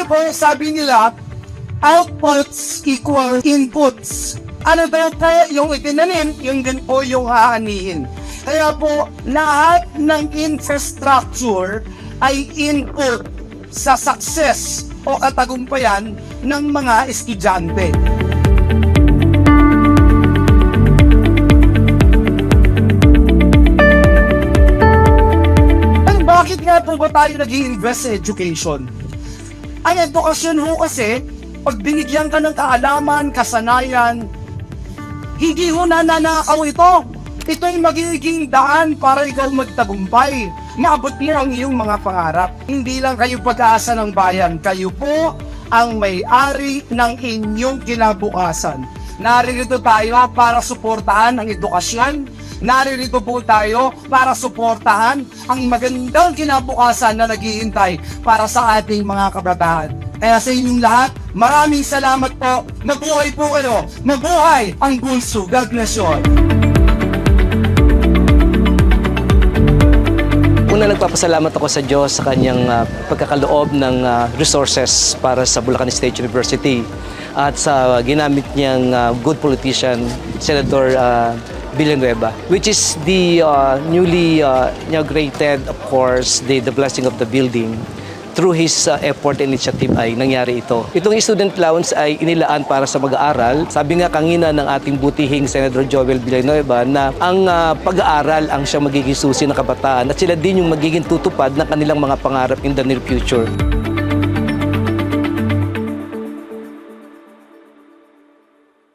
po, sabi nila, outputs equal inputs. Ano daw po yung itinanim, yung din po yung haanihin. Kaya po, lahat ng infrastructure ay input sa success o katagumpayan ng mga estudyante. Bakit nga po ba tayo nag-i-invest sa education? Ang edukasyon ho kasi, pag binigyan ka ng kaalaman, kasanayan, hindi ho nananakaw ito. Ito ay magiging daan para ikaw magtagumpay. Maabot mo ang iyong mga pangarap. Hindi lang kayo pag-aasa ng bayan, kayo po ang may-ari ng inyong kinabukasan. Naririto tayo para suportahan ang edukasyon. Naririto po tayo para suportahan ang magandang kinabukasan na naghihintay para sa ating mga kabataan. Kaya sa inyong lahat, maraming salamat po. Mabuhay po kayo. Mabuhay ang Bunso. God bless you all. Una, nagpapasalamat ako sa Diyos sa kanyang pagkakaloob ng resources para sa Bulacan State University at sa ginamit niyang good politician, Senator Villanueva, which is the newly inaugurated, of course, the blessing of the building. Through his effort and initiative ay nangyari ito. Itong student allowance ay inilaan para sa mag-aaral. Sabi nga kanina ng ating butihing Senator Joel Villanueva na ang pag-aaral ang siyang magiging susi ng kabataan at sila din yung magiging tutupad ng kanilang mga pangarap in the near future.